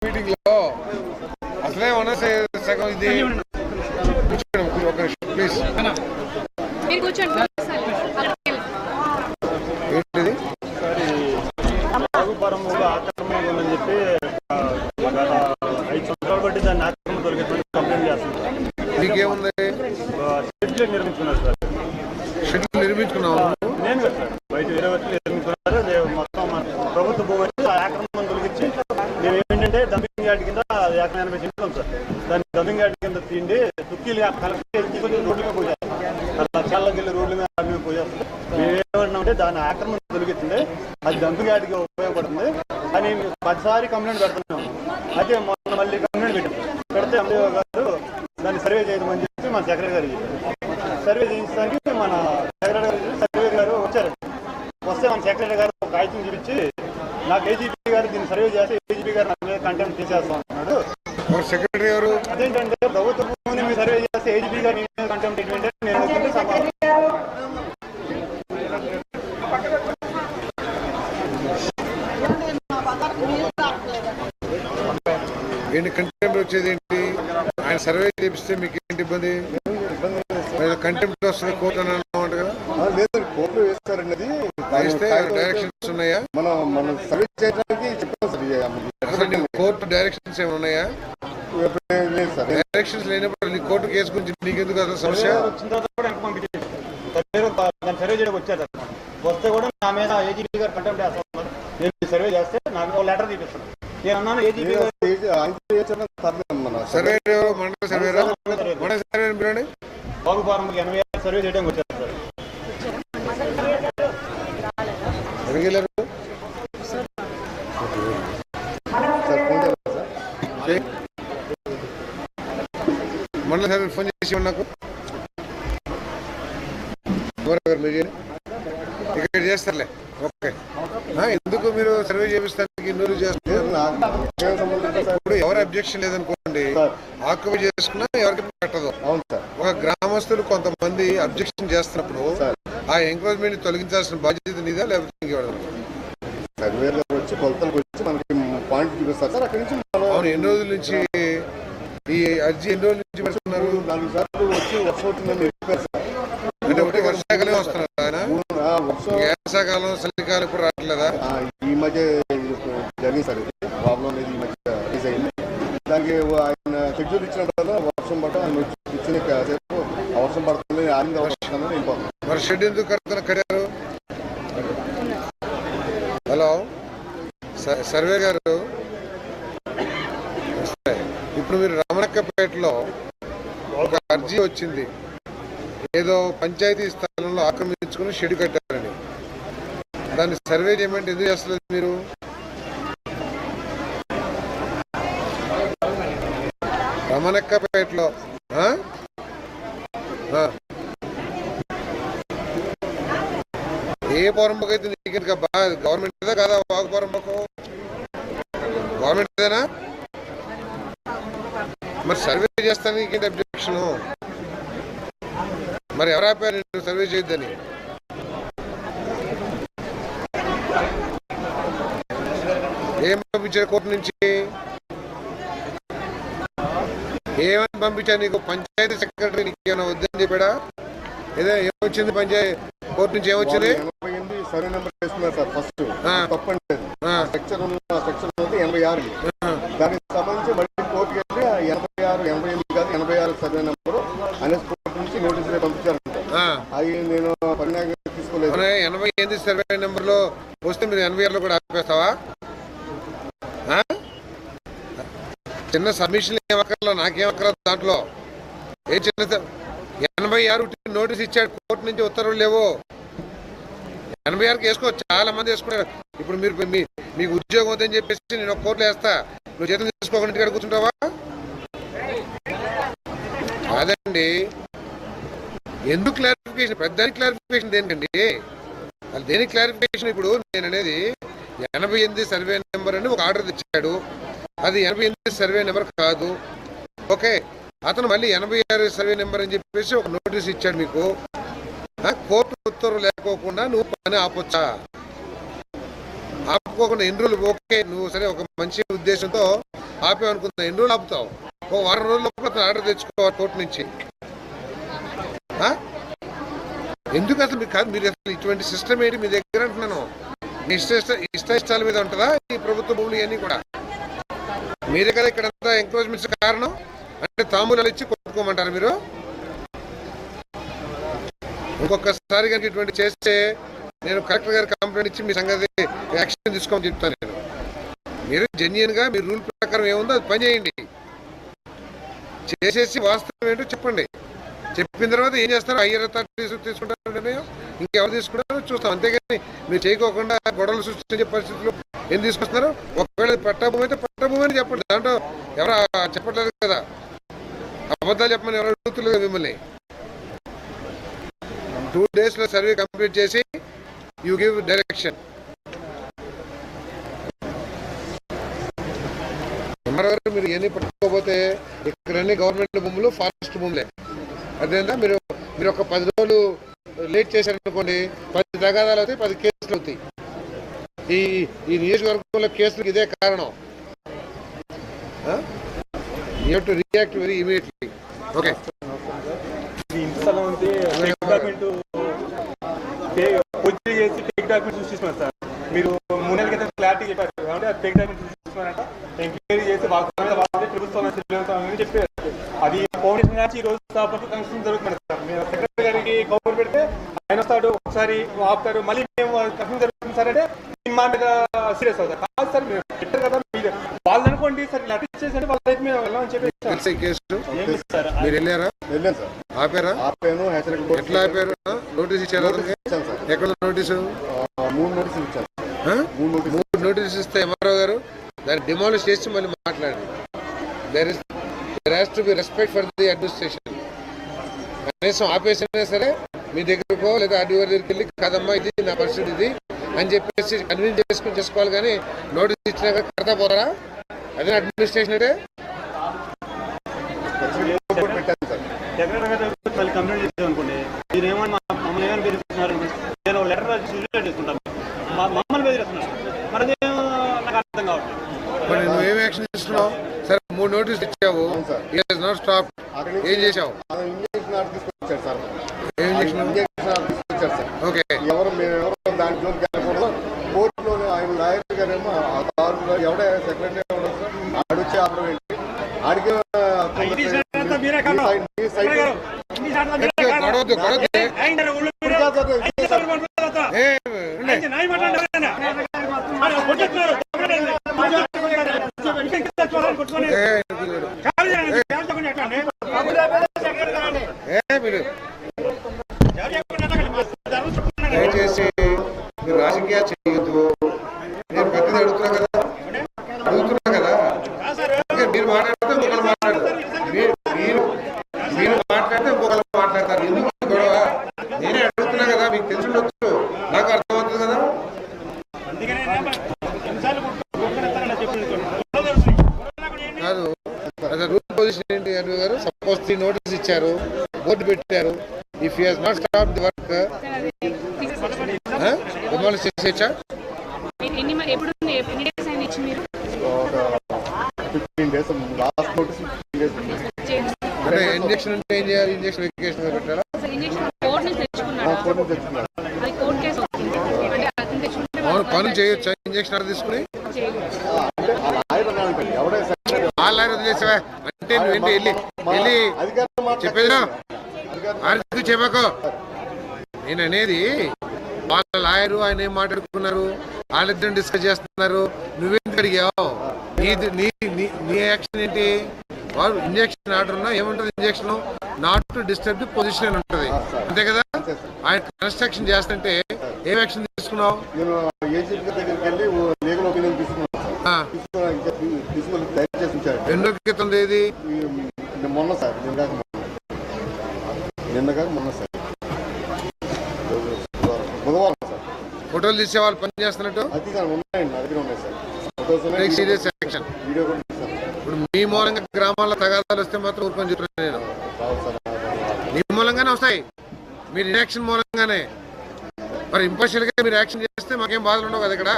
Meeting లో అసలే ఉన్న సగం ఇది ఒక ప్లీజ్ ఏంటిది ఆక్రమణ ఉందని చెప్పి 5 సంవత్సరాలు బట్టి దాన్ని ఆక్రమణ తొలగించమని కంప్లైంట్ చేస్తున్నారు. మీకేముంది షెడ్యూల్ నిర్మించుకున్నారు సార్. షెడ్యూల్ నిర్మించుకున్నావు నేను కదా సార్ బయట వేరే వ్యక్తులు నిర్మించుకున్నారు. మొత్తం ప్రభుత్వ భూమి ఆక్రమణ తొలగించి మేము ఏంటంటే డంపింగ్ యార్డ్ కింద 80 సెంట్లు సార్. దాన్ని డంపింగ్ యార్డ్ కింద తీండి దుక్కీలు కలెక్ట్ రోడ్ల మీద పోయారు. లక్షాల్లోకి వెళ్ళి రోడ్ల మీద అన్ని పోయేస్తారు. మేము ఏమంటున్నామంటే దాన్ని ఆక్రమణ తొలగించింది, అది డంపింగ్ యార్డ్కి ఉపయోగపడుతుంది అని 10 సారి కంప్లైంట్ పెడుతున్నాము. అయితే మొన్న మళ్ళీ కంప్లైంట్ పెడితే ఎంపీఓ గారు దాన్ని సర్వే చేయమని చెప్పి మన సెక్రటరీ గారు సర్వే చేయించడానికి మన సెక్రటరీ గారు వచ్చారు. వస్తే మన సెక్రటరీ గారు ఒక కాగితం చూపించి నాకు ఏజీపీ గారు దీన్ని సర్వే చేస్తే ఏజీపీ గారు నా మీద కంటెంప్ట్ తీసేస్తాం అన్నాడు. సెక్రటరీ గారు అదేంటంటే ప్రభుత్వ భూమిని మీరు సర్వే చేస్తే ఏజీపీ గారు మీద కంటెంప్ట్ ఏంటంటే నేను ఏంటి కంటెంప్ట్ వచ్చేది ఏంటి? ఆయన సర్వే చేపిస్తే మీకు ఏంటి ఇబ్బంది? కంటెంప్ట్ వస్తుంది కోర్టు అని అన్నమాట కదా. లేదు కోర్టు వేస్తారన్నది డైరెక్షన్స్ ఉన్నాయా? మనం సర్వీస్ చేయడానికి చెప్పాం అసలు కోర్టు డైరెక్షన్స్ ఏమైనా ఉన్నాయా? సార్ డైరెక్షన్స్ లేనప్పుడు నీ కోర్టు కేసు గురించి నీకెందుకు అసలు సమస్య? సర్వే చేయడానికి వచ్చారు. వస్తే కూడా నా మీద ఏజీపీ గారు కంటెంప్ట్ చేస్తాను. నేను సర్వే చేస్తే నాకు లెటర్ తీపిస్తాను. నేను అన్నాను ఏజీపీ సర్వే మండల సర్వే మండల సర్వే బాగుపారం 80 సర్వే చేయడానికి వచ్చారు సార్. మండల సర్వే ఫోన్ చేసి నాకు ఇక్కడ చేస్తారులే. ఓకే, ఎందుకు మీరు సర్వే చేపిస్తానికి ఇన్నూరు చేస్తున్నారు? ఇప్పుడు ఎవరు అబ్జెక్షన్ లేదనుకోండి, ఆక్యుపై చేసుకున్నా ఎవరికి పెట్టదు. ఒక గ్రామస్తులు కొంతమంది అబ్జెక్షన్ చేస్తున్నప్పుడు ఆ ఎంక్రోచ్మెంట్ తొలగించాల్సిన బాధ్యత నీదా లేకపోతే ఇంకెవరు? సర్వేలో వచ్చి కొలతలకు వచ్చి మనకి పాయింట్ చూపిస్తారు సార్. అక్కడి నుంచి అవును, ఎన్ని రోజుల నుంచి ఈ అర్జీ ఎన్ని రోజుల నుంచి పెడుతున్నారు? 4 సార్లు వచ్చి వర్షం అవుతుందని చెప్పారు సార్. అంటే ఒకటి వర్షాకాలం వస్తున్నారు ఆయన, వేసవకాలం చలికాలం ఇప్పుడు రావట్లేదా? ఈ మధ్య జరిగింది సార్, ఇది ప్రాబ్లం అనేది ఈ మధ్య రిలీజ్ అయింది. దానికి ఆయన షెడ్యూల్ ఇచ్చినప్పుడు వర్షం పట్ట ఆయన ఇచ్చిన సేపు వర్షం పడుతుంది ఆరింది వస్తుందని వెళ్ళిపోతుంది. మరి షెడ్ ఎందుకు కట్టారు? హలో సర్వే గారు, ఇప్పుడు మీరు రమణక్కపేటలో ఒక అర్జీ వచ్చింది, ఏదో పంచాయతీ స్థలంలో ఆక్రమించుకుని షెడ్ కట్టారని. దాన్ని సర్వే చేయమంటే ఎందుకు చేస్తలేదు మీరు? రమణక్కపేటలో ఏ పొరంబకు అయితే నీకు ఇంకా గవర్నమెంట్ కాదా? వాగు పొరంబకు గవర్నమెంట్దేనా? మరి సర్వే చేస్తానికి ఇంకేంటి అబ్జెక్షన్? మరి ఎవరు ఆపారు నేను సర్వే చేయొద్దని? ఏం పంపించారు కోర్టు నుంచి? ఏమని పంపించారు నీకు? పంచాయతీ సెక్రటరీ నీకు ఏమైనా వద్దని చెప్పాడా? ఏదో ఏమొచ్చింది పంచాయతీ కోర్టు నుంచి? ఏమొచ్చింది? సర్వే నెంబర్ వేసుకున్నారు సార్. ఫస్ట్ తప్పండి సెక్షన్ 86, దానికి సంబంధించి మళ్ళీ కోర్టుకి వెళ్ళి 86, 88 కాదు 86 సర్వే నెంబరు అనేసి కోర్టు నుంచి నోటీసులు పంపించారంట. అవి నేను పరిణామం తీసుకోలేదు. 88 సర్వే నెంబర్ లో వస్తే మీరు 86లో కూడా ఆపేస్తావా? చిన్న సబ్మిషన్ ఏమక్కర్లో, నాకేమక్కర్లేదు దాంట్లో. ఏ చిన్న 86 నోటీస్ ఇచ్చాడు కోర్టు నుంచి, ఉత్తర్వులు లేవు. 86కి వేసుకోవచ్చు, చాలా మంది వేసుకున్నారు. ఇప్పుడు మీరు మీకు ఉద్యోగం వద్దని చెప్పేసి నేను ఒక కోర్టులో వేస్తా, నువ్వు జీతం తీసుకోకుండా ఇంటికాడ కూర్చుంటావా? కాదండి, ఎందుకు క్లారిఫికేషన్? పెద్దానికి క్లారిఫికేషన్ దేనికండి? అది దేనికి క్లారిఫికేషన్? ఇప్పుడు నేను అనేది 88 సర్వే నెంబర్ అని ఒక ఆర్డర్ తెచ్చాడు, అది 88 సర్వే నెంబర్ కాదు. ఓకే, అతను మళ్ళీ 86 సర్వే నెంబర్ అని చెప్పేసి ఒక నోటీస్ ఇచ్చాడు మీకు. కోర్టు ఉత్తర్వు లేకోకుండా నువ్వు పని ఆపొచ్చా? ఆపుకోకుండా ఎన్ని రోజులు? ఓకే, నువ్వు సరే ఒక మంచి ఉద్దేశంతో ఆపేమనుకుందా? ఎన్ని రోజులు ఆపుతావు? ఓ వారం రోజుల లోపల అతను ఆర్డర్ తెచ్చుకోవాలి కోర్టు నుంచి. ఎందుకు అసలు మీకు కాదు, మీరు అసలు ఇటువంటి సిస్టమ్ ఏంటి మీ దగ్గర అంటున్నాను. మీ ఇష్టాల మీద ఉంటుందా ఈ ప్రభుత్వ భూములు ఇవన్నీ కూడా? మీరే కదా ఇక్కడంతా ఎంక్రోచ్మెంట్స్ కారణం. అంటే తాంబూలాలు ఇచ్చి కొట్టుకోమంటారు మీరు? ఇంకొకసారి కనుక ఇటువంటి చేస్తే నేను కలెక్టర్ గారికి కంప్లైంట్ ఇచ్చి మీ సంగతి యాక్షన్ తీసుకోమని చెప్తాను. నేను మీరు జెన్యున్ గా మీ రూల్ ప్రకారం ఏముందో అది పని చేయండి. చేసేసి వాస్తవం ఏంటో చెప్పండి. చెప్పిన తర్వాత ఏం చేస్తారో హయ్యర్ అథారిటీ తీసుకుంటారు నిర్ణయం, ఇంకెవరు తీసుకుంటారో చూస్తాం. అంతేగాని మీరు చేయకోకుండా గొడవలు సృష్టించే పరిస్థితులు ఏం తీసుకొస్తున్నారు? ఒకవేళ పట్టాభూమి అయితే పట్టాభూమి అని చెప్పండి. దాంట్లో ఎవరు చెప్పట్లేదు కదా, అబద్ధాలు చెప్పమని ఎవరు అడుగుతున్నారు మిమ్మల్ని. 2 days లో సర్వే కంప్లీట్ చేసి యూ గివ్ డైరెక్షన్. మీరు ఎన్ని పట్టుకోకపోతే ఇక్కడ అన్ని గవర్నమెంట్ భూములు ఫారెస్ట్ భూములే. అదేందా మీరు ఒక 10 రోజులు లేట్ చేశారనుకోండి, 10 తగాదాలు అవుతాయి, 10 కేసులు అవుతాయి. ఈ నియోజకవర్గంలో కేసులకు ఇదే కారణం. You have to react very immediately. Okay, ఇంటి స్థలం ఉంది, టెక్ డాక్యుమెంట్ పూర్తి చేసి టెక్ డాక్యుమెంట్ సృష్టిస్తున్నారు సార్. మీరు 3 నెలల క్రితం క్లారిటీ చెప్పారు కాబట్టి ఆ టెక్ డాక్యుమెంట్ సృష్టిస్తున్నారంట. ఎంక్వైరీ చేసి ప్రభుత్వం చెప్పారు. అది ఫౌండేషన్ నుంచి ఈ రోజు కన్స్ట్రక్షన్ జరుగుతుంది సార్. మీరు సెక్రటరీ గారికి కౌంటర్ పెడితే ఆయన వస్తాడు, ఒకసారి ఆపుతాడు, మళ్ళీ మేము కన్స్ట్రక్షన్ జరుగుతుంది సార్ అంటే మా మీద సీరియస్ అవుతారు. కాదు సార్, మీరు పెట్టారు కదా, మీరు వాళ్ళు అనుకోండి సార్ ఇలా అటెస్ట్ చేసి వాళ్ళు అయితే మేము వెళ్ళామని చెప్పి ఆపారా? ఎట్లా ఆపారు? నోటీస్ ఇచ్చారు? ఎక్కడ నోటీసు? 3 నోటీసులు ఇచ్చారు. 3 నోటీసులు ఇస్తే ఎంఆర్ఓ గారు దాన్ని డిమాలిష్ చేసి మళ్ళీ మాట్లాడండి. There has to be respect for the administration. కనీసం ఆపేసినా సరే మీ దగ్గరకో లేదా ఆర్డీఓ దగ్గరికి వెళ్ళి కాదమ్మా ఇది నా పరిస్థితి ఇది అని చెప్పేసి కన్విన్స్ చేసుకోవాలి. కానీ నోటీస్ ఇచ్చినాక కడతా పోతారా? అదే అడ్మినిస్ట్రేషన్ అంటే. కంప్లైంట్ చేసాం అనుకోండి, మీరు ఏమన్నా మమ్మల్ని ఏమైనా బెదిరిస్తున్నారు, నేను లెటర్ చేసుకుంటాను, మమ్మల్ని బెదిరిస్తున్నారు. మరి నాకు అర్థం కావట్లేదు. మరి నువ్వేం యాక్షన్ ఇస్తున్నావు? సరే 3 నోటీసులు ఇచ్చావు, నాట్ స్టాప్. ఏం చేసావు? ఓకే, ఎవరు దాంట్లో కోర్టులో ఆయన లాయర్ గారేమో ఎవడే సెక్రటరీ ఆడొచ్చి ఆపడం ఏంటి? ఆడికి దయచేసి మీరు రాజకీయాలు చేయొద్దు. నేను పెద్దది అడుగుతున్నా కదా, మీరు మాట్లాడితే ఇంకొకరు మాట్లాడతారు, మీరు మాట్లాడితే ఇంకొకరు మాట్లాడతారు. ఎందుకు గొడవ? నేనే అడుగుతున్నా కదా, మీకు తెలిసిండొచ్చు, నాకు అర్థమవుతుంది కదా. కాదు, అదే రూల్ పొజిషన్ ఏంటి అడ్డు గారు? సపోజ్ 3 నోటీస్ ఇచ్చారు, బోర్డు పెట్టారు. If you has not stop the work చేసేచ్చా? 15 days లాస్ట్ నోటీస్ 15 days. అంటే ఇంజక్షన్ అంటే ఏం చేయాలి? ఇంజక్షన్ వెరిఫికేషన్ పెట్టాలా? అవును, పనులు చేయొచ్చా ఇంజక్షన్ ఆర్డర్ తీసుకుని? ఆ లాయర్ వదిలేసావా అంటే నువ్వేంటి వెళ్ళి చెప్పేదిరా అర్థం చెప్పకో. నేను అనేది వాళ్ళ లాయరు ఆయన ఏం మాట్లాడుకున్నారు, వాళ్ళిద్దరు డిస్కస్ చేస్తున్నారు, నువ్వేంటి అడిగావు? నీ యాక్షన్ ఏంటి? వాళ్ళు ఇంజక్షన్ ఆర్డర్ ఉన్నా ఏముంటుంది? Injection not to disturb the position అని ఉంటుంది, అంతే కదా? ఆయన కన్స్ట్రక్షన్ చేస్తుంటే ఏం యాక్షన్ తీసుకున్నావు? ఎన్నో క్రితం ఏది? మొన్న సార్, మొన్న సార్, బుధవారం సార్. ఫోటోలు తీసే వాళ్ళు పని చేస్తున్నట్టు అది ఉన్నాయండి, నా దగ్గర ఉన్నాయి sir photos. Serious action. Video కూడా సార్. ఇప్పుడు మీ మూలంగా గ్రామాల్లో తగాదాలు వస్తే మాత్రం ఊరుకొని చెప్తున్నాను నేను. మీ మూలంగానే వస్తాయి, మీరు ఇన్యాక్షన్ మూలంగానే. మరి ఇంపార్షియల్ గా మీరు యాక్షన్ చేస్తే మాకేం బాధలు ఉండవు కదా ఇక్కడ.